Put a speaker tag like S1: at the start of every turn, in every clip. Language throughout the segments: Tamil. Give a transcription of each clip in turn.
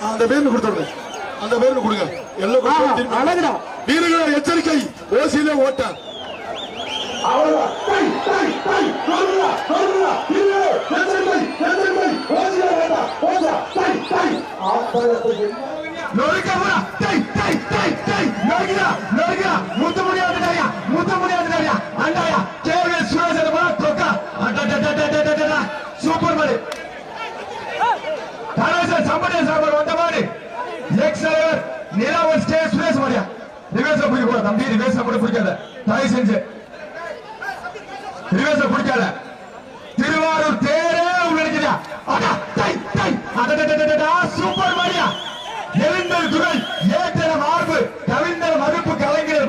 S1: அந்த பேருக்கு கொடுத்துருங்க, அந்த பேருக்கு கொடுங்க. எல்லாம் வீரர்கள் எச்சரிக்கை, ஓசியிலே ஓட்ட முத்த முடியாது அண்டாயா சூப்பர் மாடு சம்பளம் சாப்பாடு வந்த மாதிரி எக்ஸலர் நிலாவர் ஸ்டே சுரேஷ் மாரியா ரிவேர்ஸ்ல பிடிக்க கூடாது தம்பி, ரிவேர்ஸ்ல கூட பிடிக்காத தயவு செஞ்சு, ரிவேர்ஸ்ல பிடிக்காத. திருவாரூர் தேரே உள்ளிருக்கிறா சூப்பர் மாரியா எழுந்தல் துறை ஏற்ற மார்பு கவிஞர் மறுப்பு கலைஞர்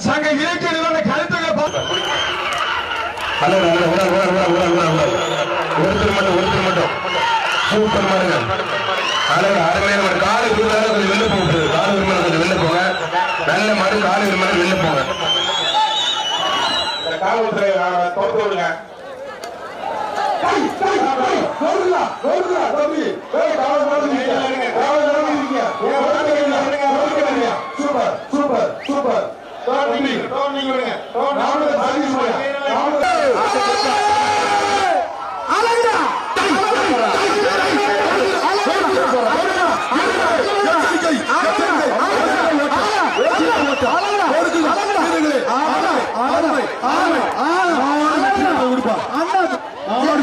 S1: சங்க இலக்கிய நிறுவன கருத்துக்களை ஒருத்தர் மட்டும் சூப்பர் மாடுங்க. அருமையான மாடு, காலு விரும்பினால கொஞ்சம் வெளில போகுது, காலு விரும்பினால கொஞ்சம் வெளில போங்க. நல்ல மாடு, காலு விரும்பினால வெளில போங்க. காவல்துறை தொடர்ந்து விடுங்க. சூப்பர் சூப்பர் சூப்பர்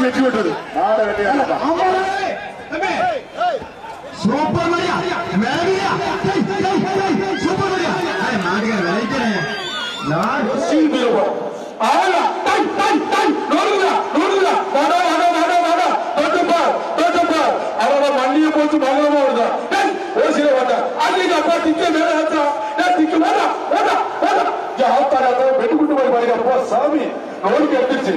S1: வெற்றி பெற்றது சூப்பர் மரியா சூப்பர் மரியா மண்ணிய போச்சு மங்களமா வருதா ஓசில வாட்டா அன்னைக்கு அப்பா திக்க மேல திக்க வாடா வெட்டுக்குட்டு மாதிரி பாருங்க சாமி நோய்க்கு எடுத்துருச்சு.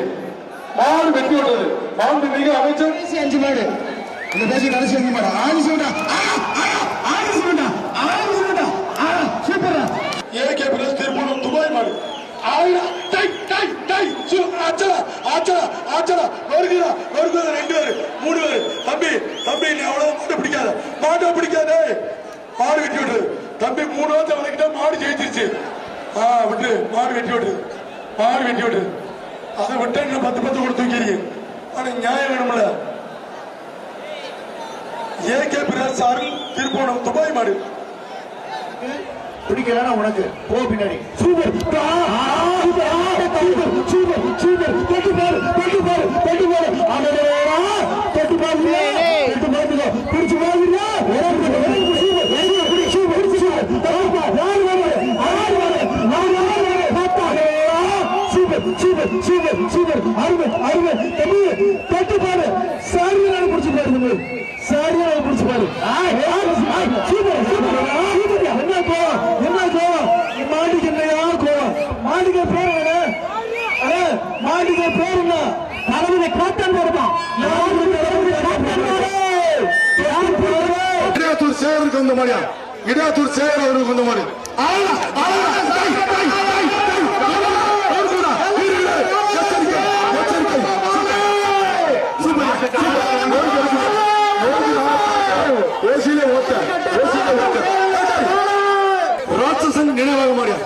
S1: மாடு வெட்டி விட்டது, மாடு மிக அமைச்சர் 5 மாடு இந்த பேசி கடைசி 5 மாடு ஆணி சொல்றா super AK press Tiruppur Dubai மாடு வருகிறா 2 பேர் 3 பேர் தம்பி நீ அவ்வளவு மாட்டை பிடிக்காதே மாடு வெட்டி விட்டு தம்பி 3 வருஷம் வரைக்கிட்ட மாடு ஜெயிச்சிருச்சு. விட்டு மாடு வெட்டி விட்டு அதை விட்டு 10 கூட தூக்கிறீங்க. ஆனா நியாயம் வேணும்ல. ஏகே பிரஸ் சாரல் திருப்பூர் துபாய் மாடு பிடிக்கலன்னா உனக்கு போ பின்னாடி. கட்டுப்பாடு சரியான பிடிச்சு பாரு, சரியான பிடிச்சு பாரு. என்ன கோவம் மாட்டுக்கு என்னையா கோவம்? மாட்டுக்கு பேர் என்ன? மாட்டுக்கு பேர் என்ன? தலைவனை காட்டன் போடுமா? இடையாத்தூர் சேவருக்கு வந்த மாதிரியா? இடையாத்தூர் சேவர் அவருக்கு வந்த மாதிரி ராட்சசன் நினைவாக மாறியா?